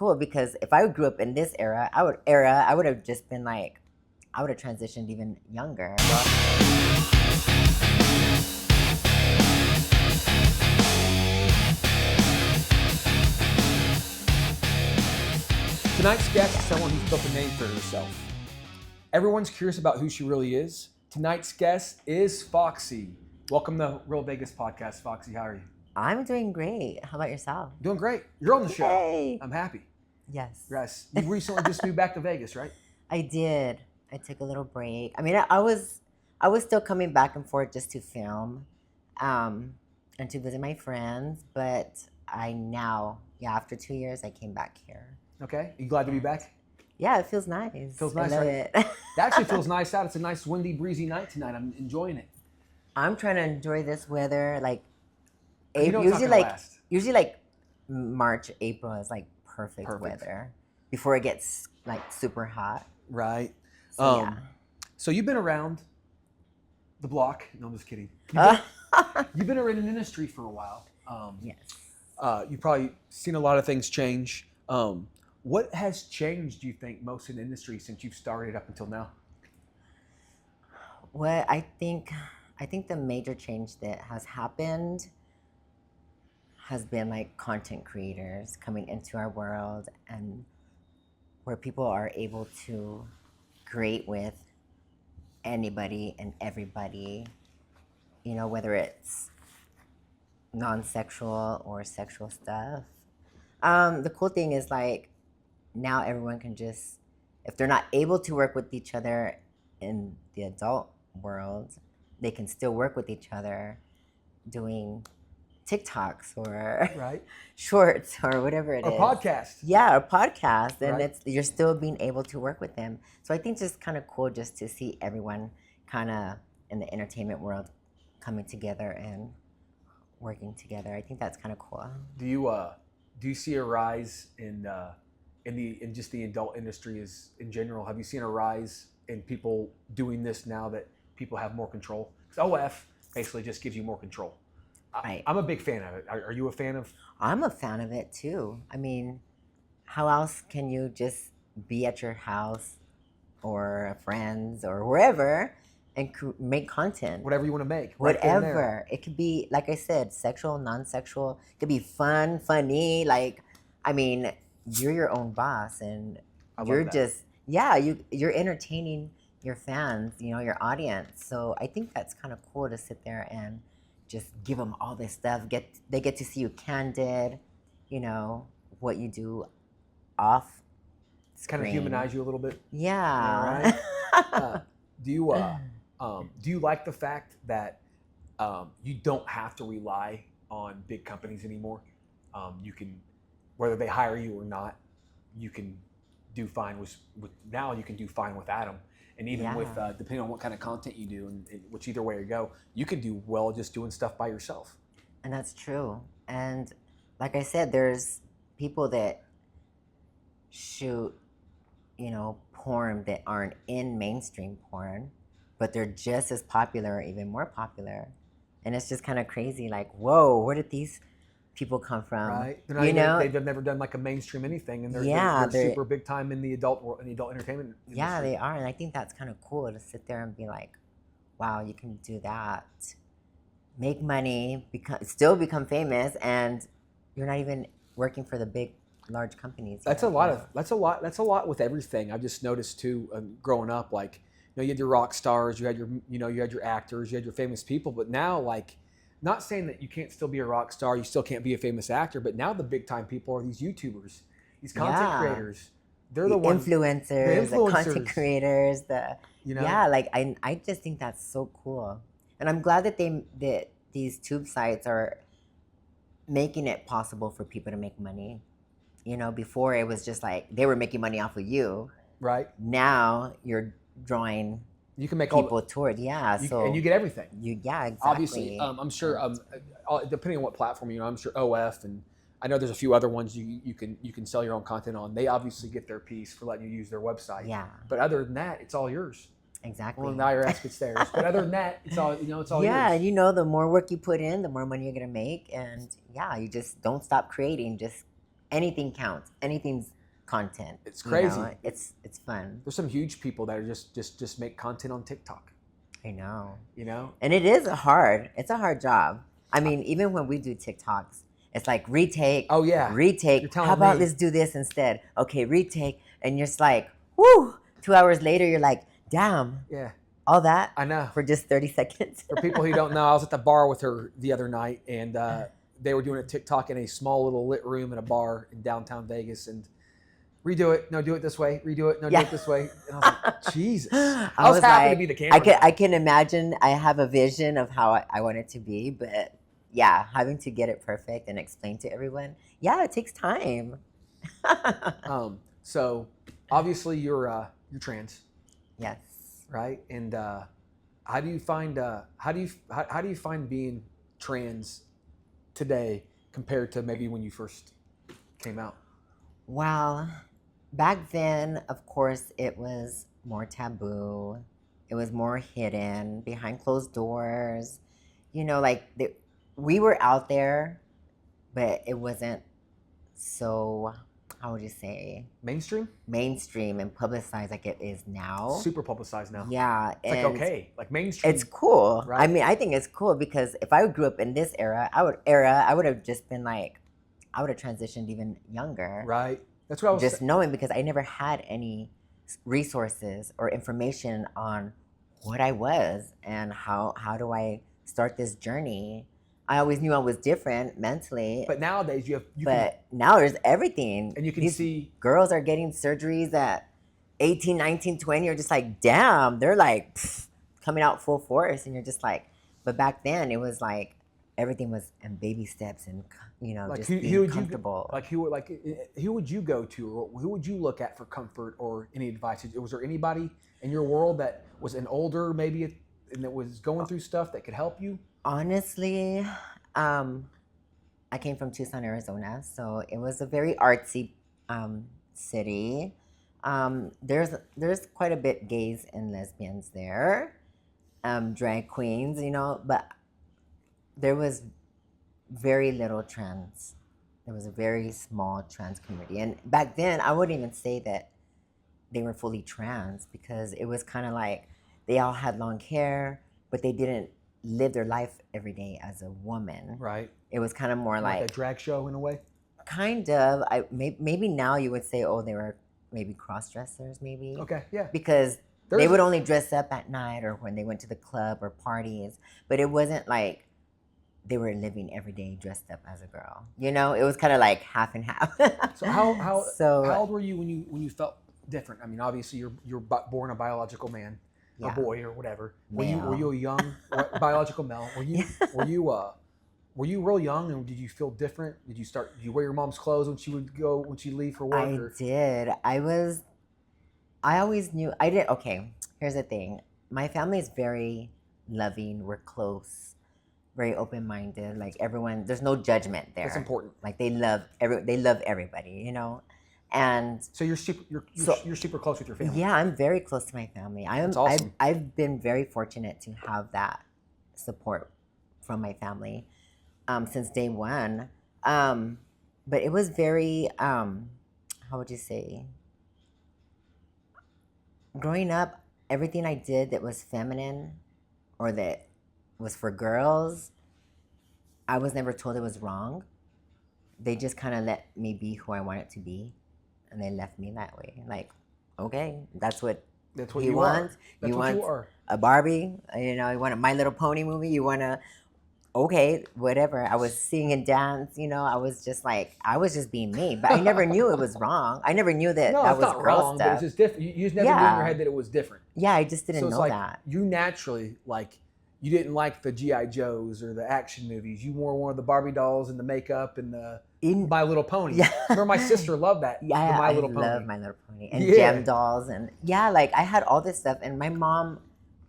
cool because if I grew up in this I would have just been like, I would have transitioned even younger. Tonight's guest is someone who's built a name for herself. Everyone's curious about who she really is. Tonight's guest is Foxxy. Welcome to Real Vegas Podcast, Foxxy. How are you? I'm doing great. How about yourself? Doing great. You're on the show. Yay. I'm happy. Yes. Yes. You recently just moved back to Vegas, right? I did. I took a little break. I mean, I was still coming back and forth just to film, and to visit my friends. But after 2 years, I came back here. Okay. You glad to be back? Yeah, it feels nice. Feels nice, I love right? it. It actually feels nice out. It's a nice, windy, breezy night tonight. I'm enjoying it. I'm trying to enjoy this weather. Like, You know it's not gonna last. usually like March, April is like perfect weather before it gets like super hot. Right. So, So you've been around the block. No, I'm just kidding. You've been around in the industry for a while. Yes. You've probably seen a lot of things change. What has changed, do you think, most in the industry since you've started up until now? Well, I think the major change that has happened has been like content creators coming into our world, and where people are able to create with anybody and everybody, you know, whether it's non-sexual or sexual stuff. The cool thing is like now everyone can just, if they're not able to work with each other in the adult world, they can still work with each other doing TikToks or Right. shorts or whatever it is. Or podcast. Yeah, a podcast, and Right. you're still being able to work with them. So I think it's just kind of cool just to see everyone kind of in the entertainment world coming together and working together. I think that's kind of cool. Do you see a rise in just the adult industry as in general? Have you seen a rise in people doing this now that people have more control? Because OF basically just gives you more control. Right. I'm a big fan of it. Are you a fan of? I'm a fan of it too. I mean, how else can you just be at your house or friends or wherever and make content? Whatever you want to make. Right there and there. Whatever. It could be, like I said, sexual, non-sexual. It could be fun, funny. Like, I mean, you're your own boss, and you're just, you're entertaining your fans, you know, your audience. So I think that's kind of cool to sit there and just give them all this stuff. They get to see you candid, you know, what you do off It's kind of humanize you a little bit. Yeah. Right? Do you like the fact that you don't have to rely on big companies anymore? You can, whether they hire you or not, you can do fine with now. You can do fine without them, and even with depending on what kind of content you do, and which either way you go, you can do well just doing stuff by yourself. And that's true. And like I said, there's people that shoot, you know, porn that aren't in mainstream porn, but they're just as popular or even more popular. And it's just kind of crazy. Like, whoa, where did these people come from? Right. You know, they've never done like a mainstream anything, and they're super big time in the adult world, in the adult entertainment industry. Yeah, they are. And I think that's kind of cool to sit there and be like, wow, you can do that, make money, still become famous, and you're not even working for the big, large companies. That's a lot with everything. I've just noticed too, growing up, like, you know, you had your rock stars, you had your actors, you had your famous people, but now, like, not saying that you can't still be a rock star, you still can't be a famous actor, but now the big time people are these YouTubers, these content creators. They're the ones, influencers, the content creators, like I just think that's so cool. And I'm glad that these tube sites are making it possible for people to make money. You know, before it was just like they were making money off of you. Right. Now you're drawing you can make people toward and you get everything. Exactly. Obviously, I'm sure depending on what platform, you know, I'm sure OF, and I know there's a few other ones you can sell your own content on. They obviously get their piece for letting you use their website. Yeah. But other than that, it's all yours. Exactly. Well, now your ass gets theirs. But other than that, it's all yours. Yeah, you know, the more work you put in, the more money you're gonna make, and you just don't stop creating. Just anything counts. Anything's content. It's crazy. It's fun. There's some huge people that are just make content on TikTok. I know. And it is hard. It's a hard job. I mean, even when we do TikToks, it's like retake. Oh yeah. Retake. How about let's do this instead? Okay, retake. And you're just like, whoo. 2 hours later, you're like, damn. Yeah. All that. I know. For just 30 seconds. For people who don't know, I was at the bar with her the other night, and they were doing a TikTok in a small little lit room in a bar in downtown Vegas, and redo it. No, do it this way. Redo it. No, do it this way. And I was like, Jesus. I was happy to be the camera guy. I can imagine. I have a vision of how I want it to be, but yeah, having to get it perfect and explain to everyone, yeah, it takes time. So obviously you're trans. Yes. Right. And how do you find being trans today compared to maybe when you first came out? Well, back then, of course, it was more taboo. It was more hidden behind closed doors. We were out there, but it wasn't so, how would you say? Mainstream and publicized like it is now. Super publicized now. Yeah. It's like, okay, like mainstream. It's cool. Right? I mean, I think it's cool because if I grew up in this era, I would have just been like, I would have transitioned even younger. Right. That's what I was just knowing, because I never had any resources or information on what I was and how do I start this journey. I always knew I was different mentally. But nowadays now there's everything. And you can see girls are getting surgeries at 18, 19, 20. You're just like, damn, they're like coming out full force. And you're just like, but back then it was like everything was in baby steps and, like just being comfortable. Who would you go to, or who would you look at for comfort or any advice? Was there anybody in your world that was an older maybe and that was going through stuff that could help you? Honestly, I came from Tucson, Arizona, so it was a very artsy city. There's quite a bit gays and lesbians there, drag queens, but there was very little trans. There was a very small trans community, and back then I wouldn't even say that they were fully trans, because it was kind of like they all had long hair, but they didn't live their life every day as a woman. Right. It was kind of more like a drag show in a way. Kind of. Maybe now you would say, oh, they were maybe cross dressers, maybe. Okay. Yeah. Because they would only dress up at night or when they went to the club or parties, but it wasn't like they were living every day dressed up as a girl. It was kind of like half and half. So how old were you when you felt different? I mean, obviously you're born a biological man. A boy or whatever. Were you a young biological male? Were you real young, and did you feel different? Did you wear your mom's clothes when she'd leave for work? I did. I always knew. I did. Okay, here's the thing. My family is very loving. We're close, very open-minded. Like everyone, there's no judgment there. That's important. Like they love everybody, And so you're super close with your family. Yeah, I'm very close to my family. That's awesome. I've been very fortunate to have that support from my family since day one. But it was very how would you say? Growing up, everything I did that was feminine or that was for girls, I was never told it was wrong. They just kind of let me be who I wanted to be. And they left me that way. Like, okay, that's what you want. That's what you are. A Barbie. You want a My Little Pony movie. You want okay, whatever. I was sing and dance. I was just like, I was just being me. But I never knew it was wrong. I never knew that that was not girl wrong, stuff. But it's just different. You just never knew in your head that it was different. Yeah, I just didn't know that. You naturally you didn't like the G.I. Joes or the action movies. You wore one of the Barbie dolls and the makeup and the My Little Pony. Yeah. Remember, my sister loved that. Yeah, I love My Little Pony. And gem dolls. And I had all this stuff. And my mom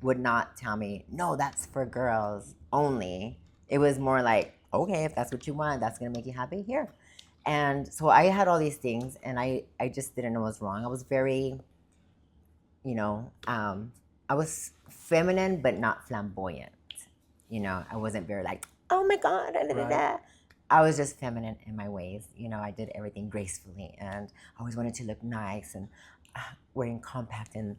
would not tell me, no, that's for girls only. It was more like, okay, if that's what you want, that's going to make you happy, here. And so I had all these things. And I just didn't know what was wrong. I was very, I was feminine, but not flamboyant. I wasn't very like, oh my God, da, da, da, da. I was just feminine in my ways. You know, I did everything gracefully, and I always wanted to look nice and wearing compact and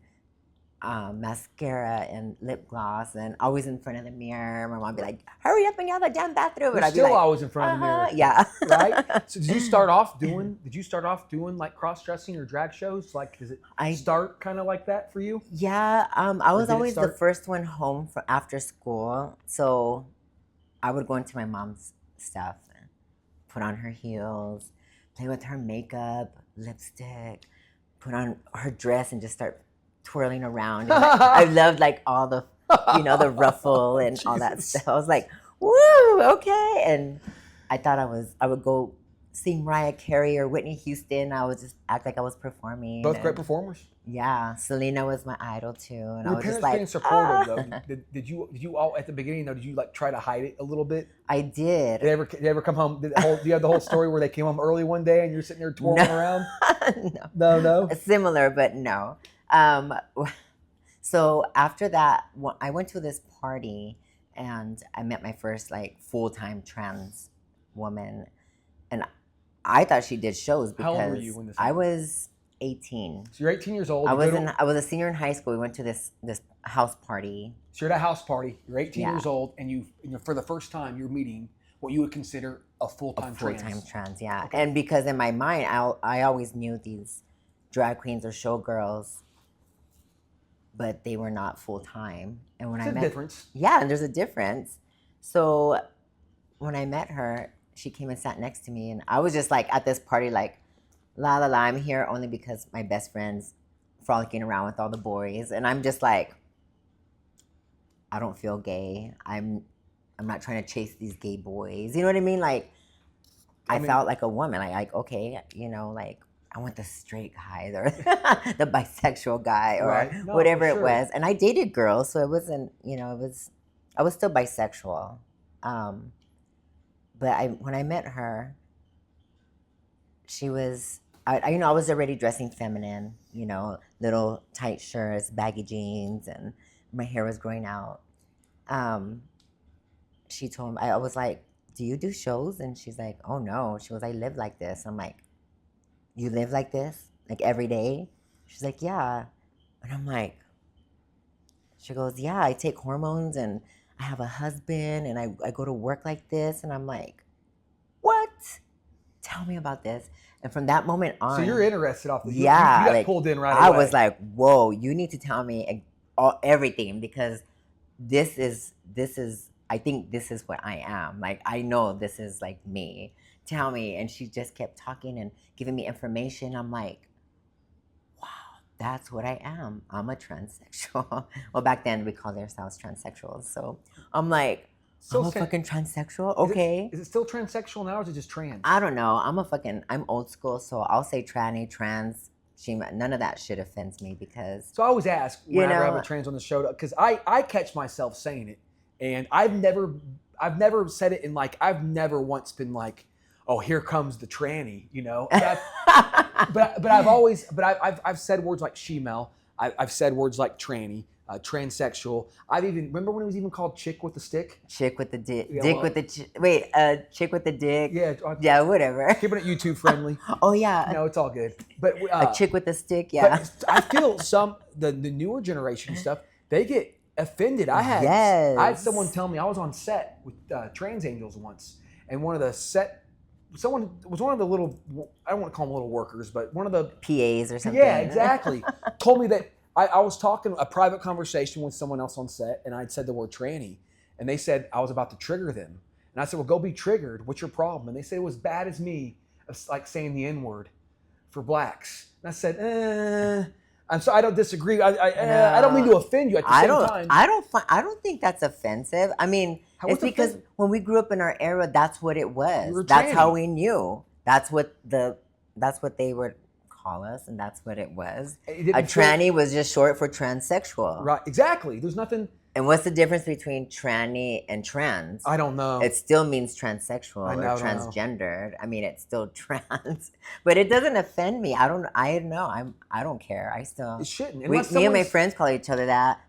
mascara and lip gloss, and always in front of the mirror. My mom would be like, "Hurry up and get out of the damn bathroom!" You're And I'd be still like, always in front of the mirror. Yeah. Right? So did you start off doing like cross-dressing or drag shows? Like, does it start kind of like that for you? Yeah. I was always the start? first one home for after school, so I would go into my mom's stuff, and put on her heels, play with her makeup, lipstick, put on her dress, and just start twirling around. And I loved like all the, you know, the ruffle and all that stuff. I was like, woo, okay. And I thought I would go sing Mariah Carey or Whitney Houston. I would just act like I was performing. Both great performers. Yeah, Selena was my idol too, and I was just parents like, being supportive though. Did you all at the beginning though? Did you like try to hide it a little bit? I did. Did they ever come home? Do you have the whole story where they came home early one day and you're sitting there twirling around? No. Similar, but no. So after that, I went to this party and I met my first like full-time trans woman, and I thought she did shows because how old were you when this I happened? was 18. So you're 18 years old. I was a senior in high school. We went to this house party. So you're at a house party. You're 18 years old, and you're for the first time you're meeting what you would consider a full-time trans. Yeah. Okay. And because in my mind, I always knew these drag queens or showgirls, but they were not full-time. And when There's a difference. Yeah, and there's a difference. So when I met her, she came and sat next to me, and I was just like at this party like, la la la, I'm here only because my best friend's frolicking around with all the boys, and I'm just like, I don't feel gay. I'm not trying to chase these gay boys. You know what I mean? Like, I felt like a woman. Like okay, you know, like I want the straight guy or the bisexual guy or whatever it was. And I dated girls, so it wasn't, you know, I was still bisexual. But when I met her, she was, I was already dressing feminine, you know, little tight shirts, baggy jeans, and my hair was growing out. She told me, I was like, do you do shows? And she's like, oh no. She was, I live like this. I'm like, you live like this? Like every day? She's like, yeah. And I'm like, she goes, yeah, I take hormones and I have a husband and I go to work like this. And I'm like, what? Tell me about this. And from that moment on. So you're interested off the you got like, pulled in right away. I was like, whoa, you need to tell me everything because this is, I think this is what I am. Like, I know this is like me. Tell me. And she just kept talking and giving me information. I'm like, wow, that's what I am. I'm a transsexual. Well, back then we called ourselves transsexuals. So I'm like, I'm a fucking transsexual? Okay. Is it still transsexual now or is it just trans? I don't know. I'm old school, so I'll say tranny, trans. None of that shit offends me because. So I always ask whenever I have a trans on the show because I catch myself saying it, and I've never said it in like I've never once been like, oh, here comes the tranny, you know. But I've said words like she-mel. I've said words like tranny, transsexual. I've even remember when it was even called chick with the stick. Chick with the dick. Yeah, dick with the chick with the dick. Yeah, whatever. Keeping it YouTube friendly. Oh yeah. No, it's all good. But a chick with the stick. Yeah. But I feel the newer generation stuff, they get offended. I had someone tell me I was on set with Trans Angels once, and one of the someone was one of the little, I don't want to call them little workers, but one of the PAs or something. Yeah, exactly. Told me that I was talking a private conversation with someone else on set, and I'd said the word tranny, and they said I was about to trigger them, and I said, well, go be triggered. What's your problem? And they said it was bad as me, like saying the N-word for blacks. And I said, I don't disagree. I don't mean to offend you at the same time. I don't think that's offensive. I mean, it's because when we grew up in our era, that's what it was. That's how we knew. That's what they would call us, and that's what it was. A tranny was just short for transsexual. Right, exactly. There's nothing. And what's the difference between tranny and trans? I don't know. It still means transsexual or transgendered. I mean, it's still trans, but it doesn't offend me. I don't care. I still. It shouldn't. Me and my friends call each other that.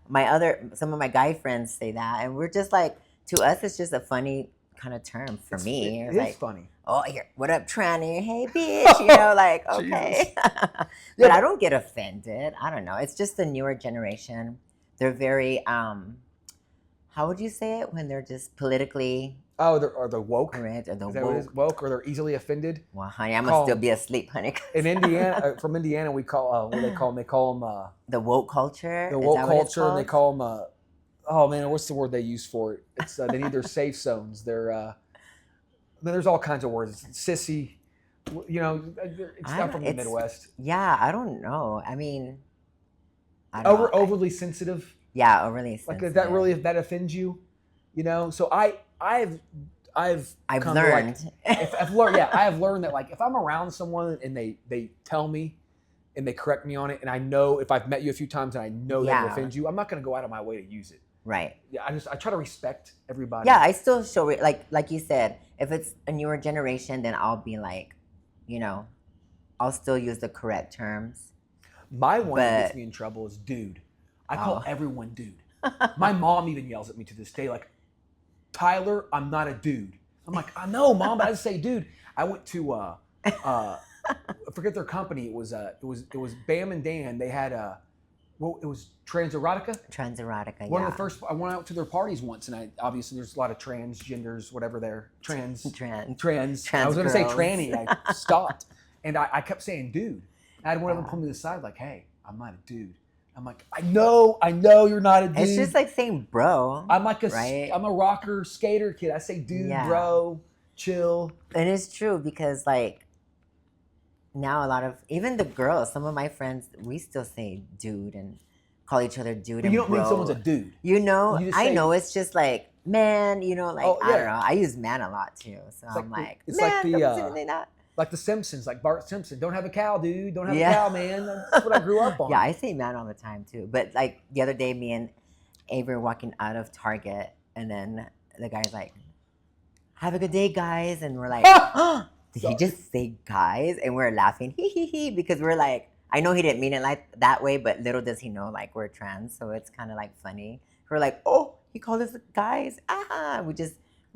Some of my guy friends say that, and we're just like, to us, it's just a funny kind of term for me. It It's is like, funny. oh, here, what up, tranny? Hey, bitch. You know, like, okay. But Yeah, I don't get offended. I don't know. It's just the newer generation. They're very, how would you say it when they're just politically oh, they're woke. correct or the Is that what it is? woke? Woke, or they're easily offended. Well, honey, I'm gonna Call still 'em- be asleep, honey. In Indiana, from Indiana, we call what do they call them? They call them The woke culture. the Is woke that what it's culture, and they called? call them oh man, what's the word they use for it? It's they need their safe zones. They're there's all kinds of words. It's sissy, you know. It's I not don't- from the it's- Midwest. Yeah, I don't know. I mean, I don't know. Overly sensitive. Yeah, overly Like sensitive. that really, if that offends you, you know. So I've come to, learned. I've learned, yeah, I have learned that like if I'm around someone and they tell me and they correct me on it, and I know if I've met you a few times and I know that will offend you, I'm not going to go out of my way to use it. Right. Yeah, I try to respect everybody. Yeah, I still show it like you said. If it's a newer generation, then I'll be like, you know, I'll still use the correct terms. My one that gets But- me in trouble is dude. I call Oh. everyone dude. My mom even yells at me to this day, like, Tyler, I'm not a dude. I'm like, I know, mom, but I just say dude. I went to I forget their company. It was Bam and Dan. They had it was Transerotica. Transerotica. One Yeah. of the first. I went out to their parties once, and I obviously there's a lot of transgenders, whatever they're trans. Trans. I was going to say girls. tranny. I stopped, and I kept saying dude. I had one of them pull me to the side, like, hey, I'm not a dude. I'm like, I know you're not a dude. It's just like saying bro. I'm like right? I'm a rocker skater kid. I say dude, Yeah. bro, chill. And it's true because like now a lot of even the girls, some of my friends, we still say dude and call each other dude. But and you don't mean bro. someone's a dude. You know, You just I say- know it's just like man. You know, like Oh, I yeah. don't know. I use man a lot too, so It's I'm like like, it's man, like the, don't say anything that. Like the Simpsons, like Bart Simpson. Don't have a cow, dude. Don't have Yeah. a cow, man. That's what I grew up on. Yeah, I say man all the time too. But like the other day, me and Avery were walking out of Target, and then the guy's like, "Have a good day, guys," and we're like, "Oh, did he just say guys?" And we're laughing, hee hee hee, because we're like, I know he didn't mean it like that way, but little does he know, like we're trans, so it's kind of like funny. We're like, "Oh, he called us guys,"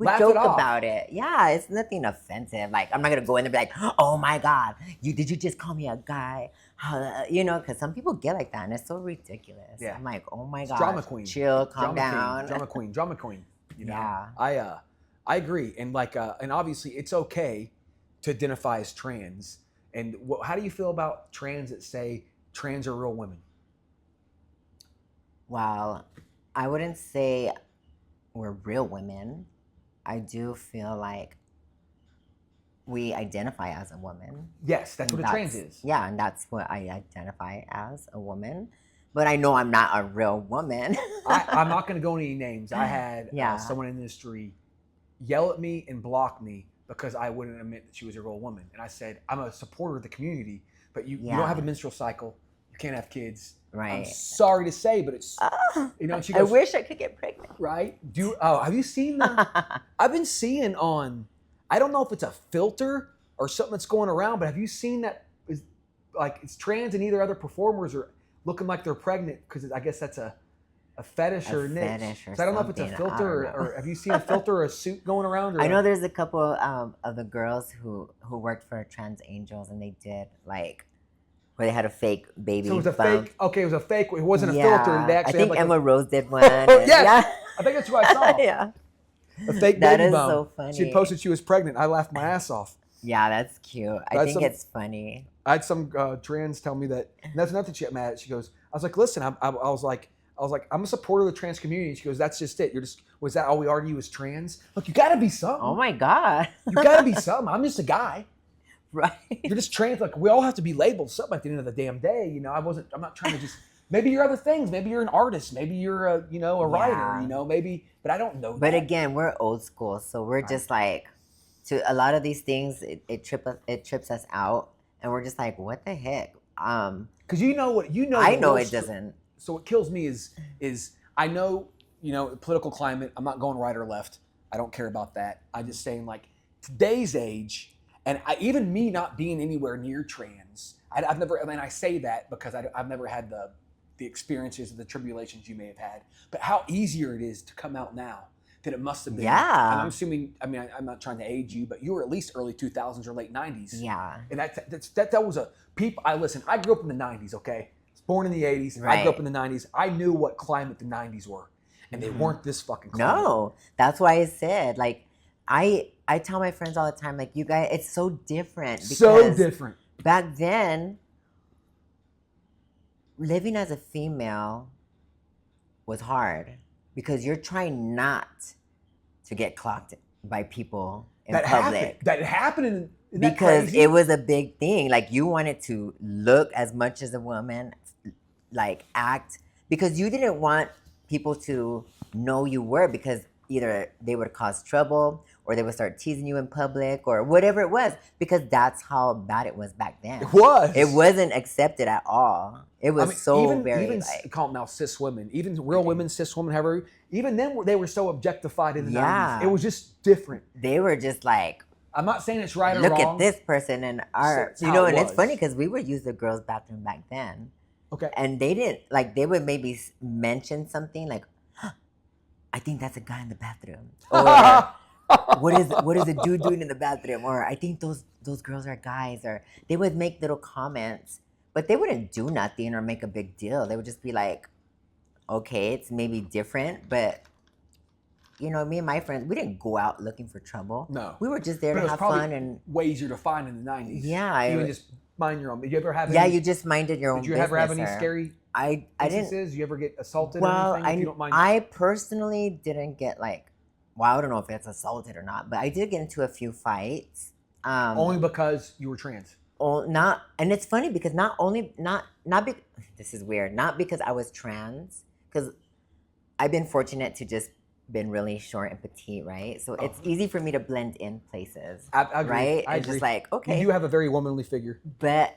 we Laugh it joke off. about it. Yeah, it's nothing offensive. Like I'm not gonna go in and be like, "Oh my god, did you just call me a guy?" You know, because some people get like that, and it's so ridiculous. Yeah. I'm like, "Oh my It's god, drama queen. chill, calm down." Drama queen. You know? Yeah. I agree, and like, and obviously it's okay to identify as trans. And how do you feel about trans that say trans are real women? Well, I wouldn't say we're real women. I do feel like we identify as a woman. Yes, that's And what a trans is. Yeah, and that's what I identify as, a woman. But I know I'm not a real woman. I'm not going to go into any names. I had Yeah. someone in the industry yell at me and block me because I wouldn't admit that she was a real woman. And I said, I'm a supporter of the community, but you Yeah. don't have a menstrual cycle. You can't have kids. I'm Right. sorry to say, but it's, you know, and she I goes, wish I could get pregnant. right? Have you seen I've been seeing on, I don't know if it's a filter or something that's going around, but have you seen that is like it's trans and either other performers are looking like they're pregnant because I guess that's a fetish or niche. fetish or So I don't know if it's a something, I filter don't know. or have you seen a filter or a suit going around? Or I know there's a couple of the girls who worked for Trans Angels, and they did like where they had a fake baby. So it was a bump. fake. Okay, it was a fake. It wasn't a Yeah. filter. They I actually think had like Emma Rose did one. Oh, and- yes. Yeah. I think that's what I saw. Yeah. A fake That baby is bump. so funny. She posted she was pregnant. I laughed my ass off. Yeah, that's cute. I That's think some- it's funny. I had some trans tell me that, and that's nothing she got mad at. She goes, I was like, listen, I was like, I'm a supporter of the trans community. She goes, that's just it. Was that all we argue is trans? Look, you gotta be something. Oh my god. You gotta be something. I'm just a guy. Right. You're just trans. Like we all have to be labeled something at the end of the damn day. You know, I'm not trying to just, maybe you're other things. Maybe you're an artist. Maybe you're a writer, Yeah. maybe, but I don't know But that. again, we're old school, so we're just like to a lot of these things it trips us out, and we're just like, what the heck? Because you know what, I the know real it doesn't. So what kills me is I know, political climate, I'm not going right or left. I don't care about that. I'm just saying like today's age, and even me not being anywhere near trans, I've never, I say that because I've never had the experiences of the tribulations you may have had, but how easier it is to come out now. then it must have been. Yeah. And I'm assuming, I mean, I'm not trying to age you, but you were at least early 2000s or late 90s. Yeah. And that was a people. I grew up in the 90s. Okay, I was born in the 80s. Right. I grew up in the 90s. I knew what climate the 90s were, and they weren't this fucking climate. No, that's why I said, like, I tell my friends all the time, like, you guys, it's so different. So different. Back then, living as a female was hard because you're trying not to get clocked by people in public. That happened because it was a big thing. Like, you wanted to look as much as a woman, like, act, because you didn't want people to know you were, because either they would cause trouble or they would start teasing you in public or whatever it was, because that's how bad it was back then. It was. It wasn't accepted at all. It was even like, call them now cis women, even real women, cis women, however, even then they were so objectified in the 90s. It was just different. They were just like, I'm not saying it's right or look wrong. at this person and our, So you know, and it it's was. funny because we would use the girls' bathroom back then. Okay. And they didn't, like, they would maybe mention something like, I think that's a guy in the bathroom. Or what is a dude doing in the bathroom? Or I think those girls are guys. Or they would make little comments, but they wouldn't do nothing or make a big deal. They would just be like, okay, it's maybe different, but you know, me and my friends, we didn't go out looking for trouble. No. We were just there But to it was have probably fun and way easier to find in the 90s. Yeah, you would just mind your own. Did you ever have? yeah, any, you just minded your own Did you business. ever have any or- scary I instances? didn't. You ever get assaulted Well, or anything? If you don't mind. I personally didn't get like, well, I don't know if it's assaulted or not, but I did get into a few fights. Only because you were trans. Not, and it's funny because this is weird. Not because I was trans, because I've been fortunate to just been really short and petite, right? So it's easy for me to blend in places, I agree. right? I It's agree. just like, okay. You do have a very womanly figure. But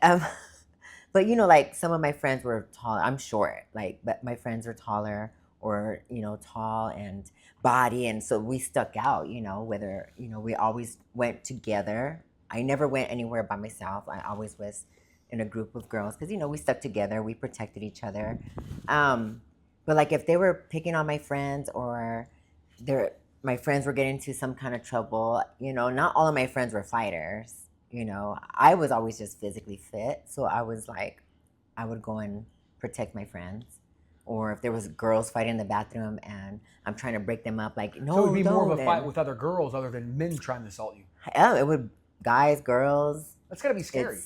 you know, like some of my friends were tall. I'm short, like, but my friends were taller or, you know, tall and body. And so we stuck out, you know, whether, you know, we always went together. I never went anywhere by myself. I always was in a group of girls because, you know, we stuck together. We protected each other. But like if they were picking on my friends or my friends were getting into some kind of trouble, you know, not all of my friends were fighters. You know, I was always just physically fit. So I was like, I would go and protect my friends. Or if there was girls fighting in the bathroom and I'm trying to break them up, like, no, So it would be more of a don't. fight with other girls other than men trying to assault you. Yeah, it would, guys, girls. That's gotta be scary.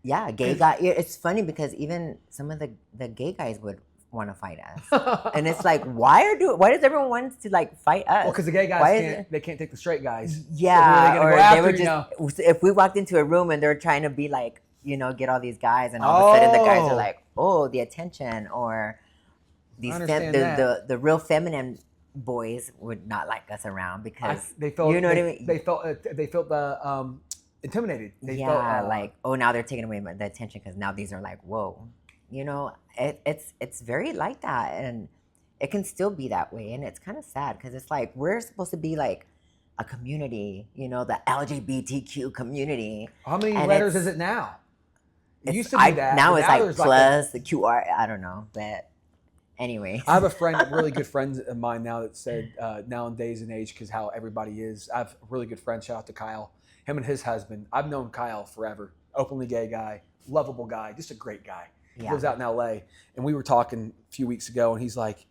Yeah, gay guy. It's funny because even some of the gay guys would want to fight us. And it's like, why does everyone want to like fight us? Well, because the gay guys can't take the straight guys. Yeah, so who are or they, they after, would you know? just, if we walked into a room and they're trying to be like, you know, get all these guys and all of a sudden the guys are like, oh, the attention, or these the real feminine boys would not like us around because they felt, you know what I mean? They felt intimidated. They felt, like, oh, now they're taking away the attention because now these are like, whoa. You know, it's very like that, and it can still be that way, and it's kind of sad because it's like we're supposed to be like a community, you know, the LGBTQ community. How many letters is it now? It used to be that. Now it's like plus the QR. I don't know, but anyway. I have a friend, really good friend of mine now that said nowadays and age, because how everybody is. I have a really good friend. Shout out to Kyle. Him and his husband. I've known Kyle forever. Openly gay guy, lovable guy, just a great guy. He lives out in LA, and we were talking a few weeks ago, and he's like,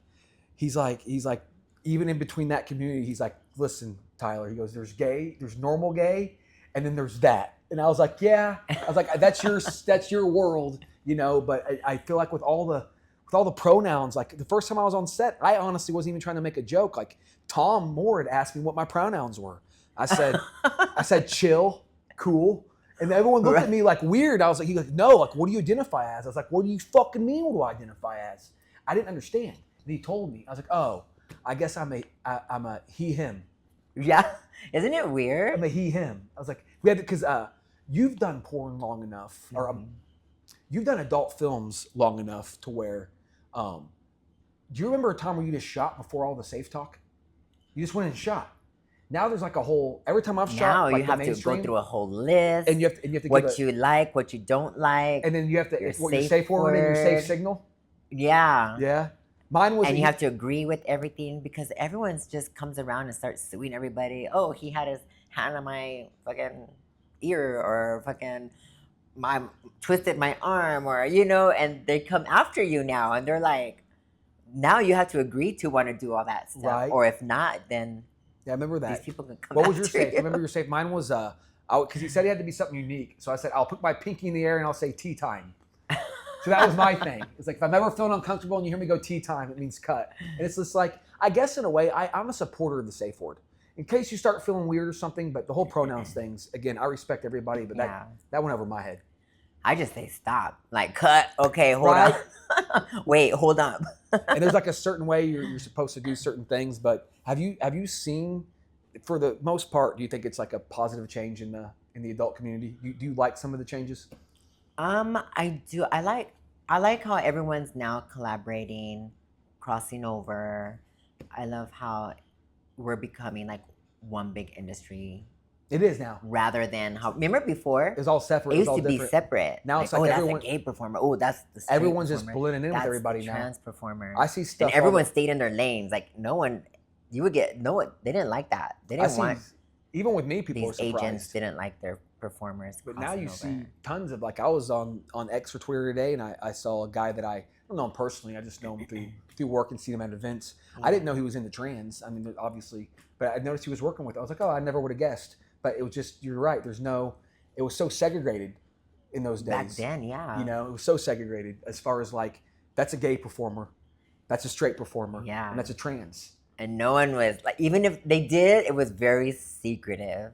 even in between that community, he's like, listen, Tyler, he goes, there's normal gay, and then there's that, and I was like, yeah, I was like, that's your world, you know, but I feel like with all the pronouns, like the first time I was on set, I honestly wasn't even trying to make a joke. Like Tom Moore had asked me what my pronouns were. I said chill, cool. And everyone looked at me like weird. I was like, no, like, what do you identify as? I was like, what do you fucking mean, what do I identify as? I didn't understand. And he told me. I was like, oh, I guess I'm a he, him. Yeah. Isn't it weird? I'm a he, him. I was like, we had to, because you've done porn long enough, or you've done adult films long enough to where, do you remember a time where you just shot before all the safe talk? You just went and shot. Now there's like a whole, every time I've shot, now like you have to go through a whole list. And you have to what you like, what you don't like. And then you have to, your your safe word and your safe signal. Yeah. Yeah. Mine was. And you have to agree with everything because everyone's just comes around and starts suing everybody. Oh, he had his hand on my fucking ear, or fucking my twisted my arm, or and they come after you now, and they're like, now you have to agree to want to do all that stuff, Right. or if not, then Yeah, I remember that. these people can come. What was your after safe? you. Remember your safe? Mine was because he said it had to be something unique. So I said I'll put my pinky in the air and I'll say tea time. So that was my thing. It's like if I'm ever feeling uncomfortable and you hear me go tea time, it means cut. And it's just like, I guess in a way, I'm a supporter of the safe word. In case you start feeling weird or something, but the whole pronouns things, again, I respect everybody, but that went over my head. I just say stop, like cut. Okay, hold on. Wait, hold on. And there's like a certain way you're supposed to do certain things, but have you seen, for the most part, do you think it's like a positive change in the adult community? Do you like some of the changes? I do. I like how everyone's now collaborating, crossing over. I love how we're becoming like one big industry. It is now. Rather than how, remember before? It's all separate. It used to be separate. Now it's like everyone, that's a gay performer. Oh, that's the straight everyone's performer. just blending in That's with everybody the now. trans performer. I see stuff. And everyone stayed in their lanes. Like no one, you would get no one. They didn't like that. They didn't want. Even with me, people these were surprised. Agents didn't like their performers. But now you over. see tons of, like, I was on X or Twitter today, and I saw a guy that I don't know him personally. I just know him through work and see him at events. Yeah. I didn't know he was into trans. I mean, obviously, but I noticed he was working with. I was like, oh, I never would have guessed. But it was just, you're right. It was so segregated in those days. Back then, yeah. It was so segregated as far as like, that's a gay performer, that's a straight performer, yeah, and that's a trans. And no one was like, even if they did, it was very secretive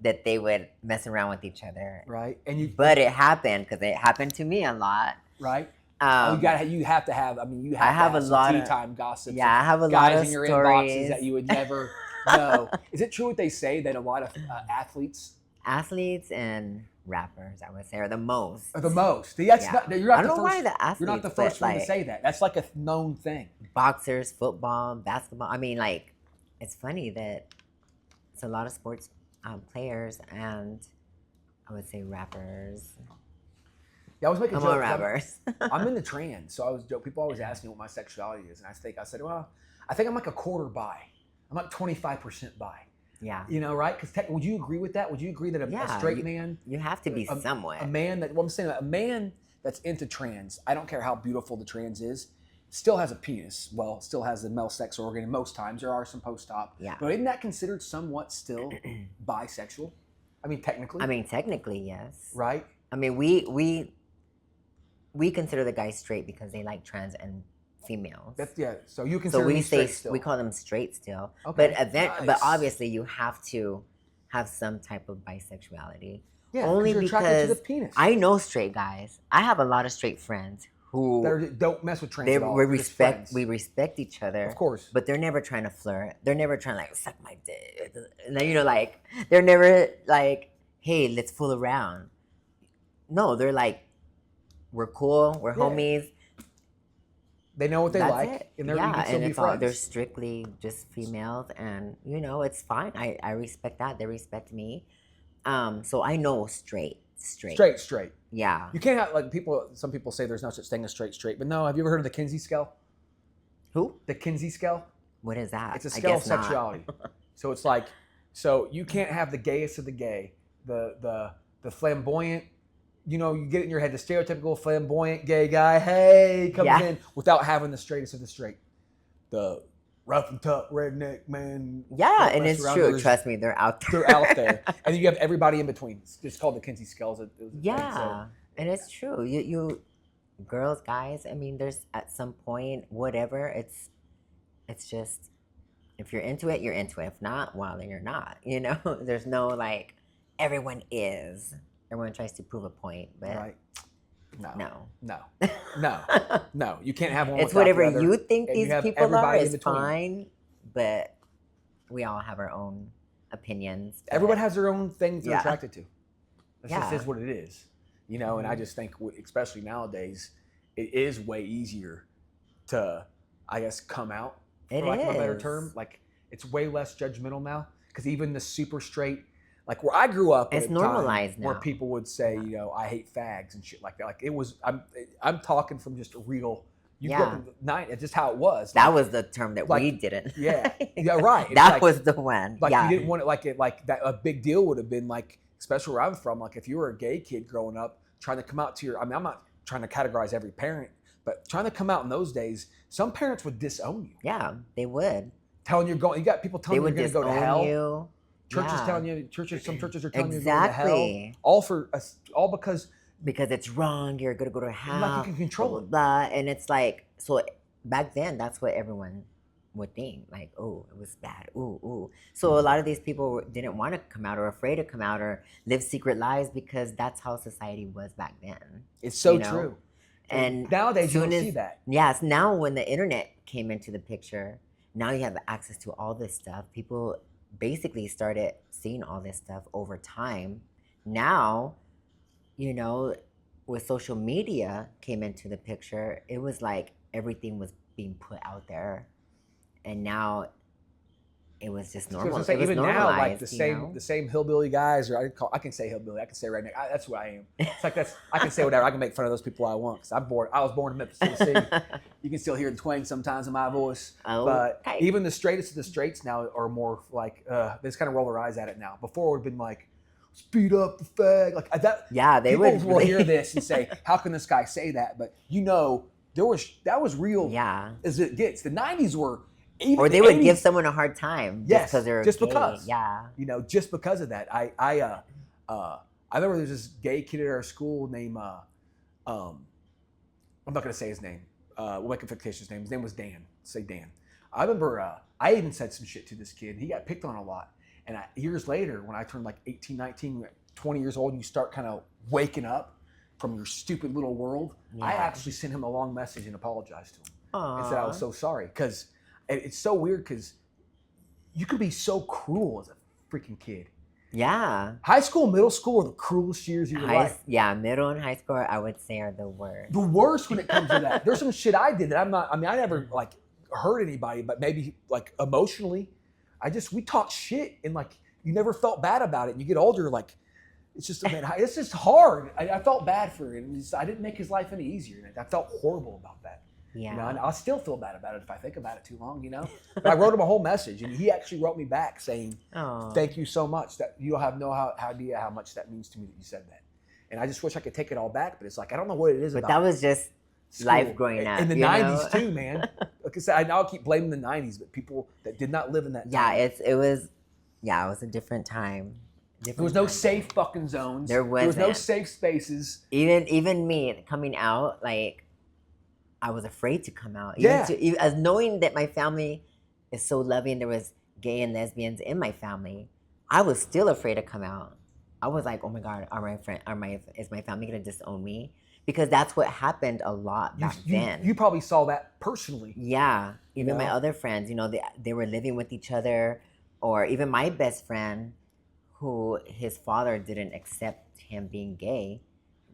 that they would mess around with each other. Right. But it happened because it happened to me a lot. Right. You have to have. I mean, you have. I have to have a lot tea of time gossip. Yeah, I have a lot of guys in your stories inboxes that you would never know. Is it true what they say that a lot of athletes and rappers, I would say, are the most. Are the most. You're not I don't know first, why the athletes. You're not the first one to say that. That's like a known thing. Boxers, football, basketball. I mean, like, it's funny that it's a lot of sports players and I would say rappers. Yeah, I was making jokes. Rappers. I'm into trans, so I was joking. People always ask me what my sexuality is, and I said, well, I think I'm like a quarter bi. I'm like 25% bi. Yeah. Right? Because would you agree with that? Would you agree that a straight man? You have to be somewhat. A man that, I'm saying, a man that's into trans, I don't care how beautiful the trans is, still has a penis. Well, still has a male sex organ, and most times there are some post-op. Yeah. But isn't that considered somewhat still bisexual? I mean, technically. I mean, technically, yes. Right? I mean, we consider the guys straight because they like trans and females. So you consider them straight still. We call them straight still. Okay. But obviously you have to have some type of bisexuality. Yeah, only you're attracted to the penis. I know straight guys. I have a lot of straight friends who don't mess with trans at all. We respect each other. Of course. But they're never trying to flirt. They're never trying to like suck my dick. And then, like, they're never like, hey, let's fool around. No, they're like, we're cool, we're homies. They know what they like, and they're strictly just females, and it's fine. I respect that. They respect me. So I know straight. Yeah. You can't have, like, some people say there's no such thing as straight, but no. Have you ever heard of the Kinsey scale? Who? The Kinsey scale. What is that? It's a scale of sexuality. So it's like, so you can't have the gayest of the gay, the flamboyant. You get it in your head, the stereotypical flamboyant gay guy, hey, comes in without having the straightest of the straight. The rough and tough redneck man. Yeah, and it's true. Trust me, they're out there. They're out there. And then you have everybody in between. It's called the Kinsey scales. And it's true. You girls, guys, I mean, there's at some point, whatever, it's just, if you're into it, you're into it. If not, well, then you're not. There's no, like, everyone is. Everyone tries to prove a point, but right. No. No. You can't have one. It's whatever you think these people are is fine, but we all have our own opinions. Everyone has their own things they're attracted to. That just is what it is, And I just think, especially nowadays, it is way easier to, I guess, come out. For lack of a better term, like, it's way less judgmental now, because even the super straight. Like, where I grew up, it's normalized now. Where people would say, I hate fags and shit like that. Like, it was. I'm talking from just real You grew up in the 90s. It's just how it was. That was the term that like, we didn't. Yeah, right. It's That was the one. Like you didn't want it like that. A big deal would have been like, especially where I'm from. Like if you were a gay kid growing up, trying to come out to your. I mean, I'm not trying to categorize every parent, but trying to come out in those days, some parents would disown you. Yeah, they would. Telling you going. You got people telling you you're going to go to hell. You. Churches telling you. Some churches are telling you exactly. you're going to hell. All because it's wrong. You're going to go to hell. Like you can control it. Blah, blah. And it's like so. Back then, that's what everyone would think. Like, oh, it was bad. Ooh, ooh. So a lot of these people didn't want to come out or afraid to come out or live secret lives because that's how society was back then. It's so true. And nowadays you don't see that. Yes, now when the internet came into the picture, now you have access to all this stuff. People basically started seeing all this stuff over time. Now, with social media came into the picture, it was like everything was being put out there, and now it was just normal. Say, even now, like the same hillbilly guys, or I can say hillbilly. I can say redneck. That's who I am. It's like I can say whatever. I can make fun of those people I want because I was born in Memphis, Tennessee. You can still hear the twang sometimes in my voice. Oh, but even the straightest of the straights now are more like they just kind of roll their eyes at it now. Before it would have been like, speed up the fag, like that. Yeah, they people will hear this and say, how can this guy say that? But that was real. Yeah, as it gets. The 90s were. Even or they would give someone a hard time just because they're just gay. Because. Yeah. Just because of that. I remember there's this gay kid at our school named I'm not gonna say his name. We'll make a fictitious name. His name was Dan. Say Dan. I remember I even said some shit to this kid. He got picked on a lot. And years later, when I turned like 18, 19, 20 years old, and you start kind of waking up from your stupid little world, I actually sent him a long message and apologized to him. Aww. And said I was so sorry. Because it's so weird because you can be so cruel as a freaking kid. Yeah. High school, middle school are the cruelest years of your life. Yeah, middle and high school, I would say, are the worst. The worst when it comes to that. There's some shit I did that I never like hurt anybody, but maybe like emotionally. We talked shit and like you never felt bad about it. And you get older, like it's just, man, it's just hard. I felt bad for it. And I didn't make his life any easier. And I felt horrible about that. Yeah. And I'll still feel bad about it if I think about it too long, But I wrote him a whole message and he actually wrote me back saying, thank you so much. That you don't have no idea how much that means to me that you said that. And I just wish I could take it all back, but it's like, I don't know what it is about. But that was just life growing up. In the 90s too, man. Like I said, I now keep blaming the 90s, but people that did not live in that time. Yeah, it was a different time. There was no safe fucking zones. There was no safe spaces. Even me coming out, like, I was afraid to come out. As knowing that my family is so loving, there was gay and lesbians in my family, I was still afraid to come out. I was like, oh my God, is my family gonna disown me? Because that's what happened a lot back then. You probably saw that personally. Yeah. Even my other friends, they were living with each other, or even my best friend, who his father didn't accept him being gay,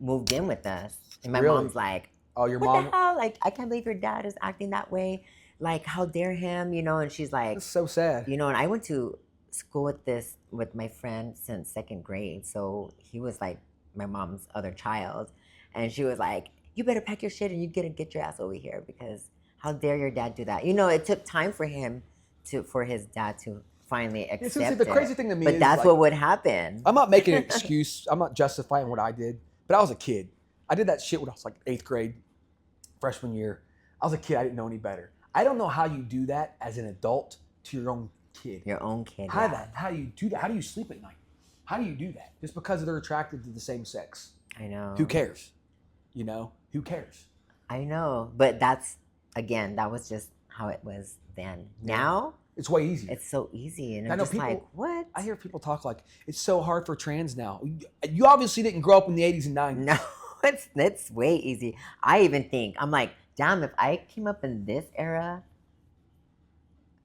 moved in with us. And my mom's like, oh, your what mom? The hell? Like, I can't believe your dad is acting that way. Like, how dare him? And she's like, that's so sad. And I went to school with my friend since second grade. So he was like my mom's other child. And she was like, you better pack your shit and you get your ass over here because how dare your dad do that? It took time for his dad to finally accept it. The crazy thing to me is that's like, what would happen. I'm not making an excuse. I'm not justifying what I did. But I was a kid. I did that shit when I was like 8th grade, freshman year. I was a kid. I didn't know any better. I don't know how you do that as an adult to your own kid. Your own kid, How do you do that? How do you sleep at night? How do you do that? Just because they're attracted to the same sex. I know. Who cares? Who cares? I know. But that was just how it was then. Now, it's way easier. It's so easy. And I I'm know just people, like, what? I hear people talk like, it's so hard for trans now. You obviously didn't grow up in the 80s and 90s. No. It's way easy. I even think, I'm like, damn, if I came up in this era,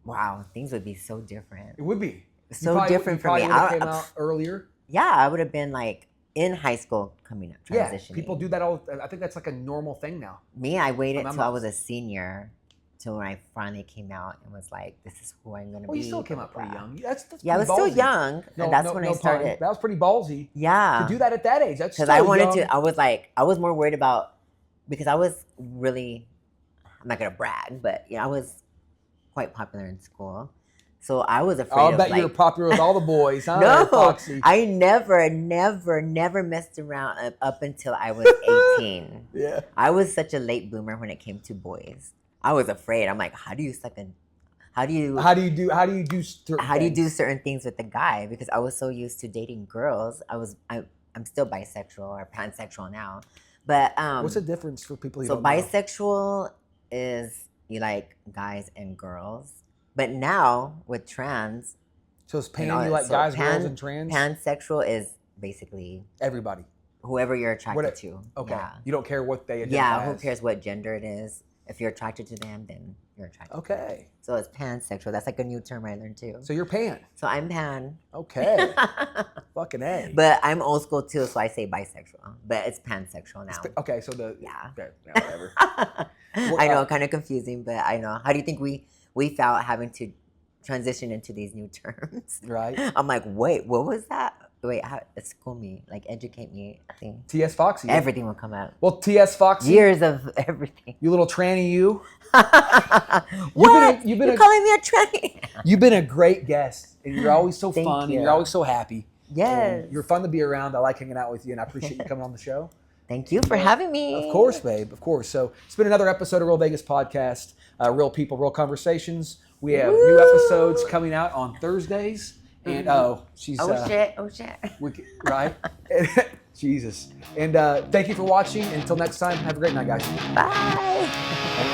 wow, things would be so different. It would be. So different for me. I came out earlier. Yeah, I would have been like in high school coming up, transitioning. Yeah, people do that I think that's like a normal thing now. Me, I waited till I was a senior till when I finally came out and was like, this is who I'm going to be. Well, you still came out pretty young. That's I was still young. And that's when I started. That was pretty ballsy. Yeah. To do that at that age. That's because I wanted to, I was more worried about, because I was really, I'm not gonna brag, but I was quite popular in school. So I was afraid I'll of bet like, you were popular with all the boys, huh? no, Foxy. I never messed around up until I was 18. Yeah. I was such a late bloomer when it came to boys. I was afraid. I'm like, how do you do certain things with a guy? Because I was so used to dating girls. I'm still bisexual or pansexual now. But What's the difference for people who so don't know? bisexual is you like guys and girls. But now with trans, So it's pan, all you that, like so guys, girls, and trans? pansexual is basically Everybody. whoever you're attracted to. Okay. Yeah. You don't care what they identify Yeah, who as. cares what gender it is? If you're attracted to them, then you're attracted. Okay. So it's pansexual. That's like a new term I learned too. So you're pan. So I'm pan. Okay. Fucking A. But I'm old school too, so I say bisexual. But it's pansexual now. Okay, so the Yeah. Okay, yeah, whatever. I know, kind of confusing, but I know. How do you think we felt having to transition into these new terms? Right. I'm like, wait, what was that? Wait, school me, like educate me. I think T.S. Foxy. everything will come out. Well, T.S. Foxy. Years of everything. You little tranny, you. What? You've been You're calling me a tranny? You've been a great guest, and you're always so Thank fun, you. and you're always so happy. Yes. And you're fun to be around. I like hanging out with you, and I appreciate you coming on the show. Thank you for having me. Of course, babe. Of course. So it's been another episode of Real Vegas Podcast. Real people, real conversations. We have new episodes coming out on Thursdays. And she's shit. right? Jesus. And thank you for watching. Until next time, have a great night, guys. Bye.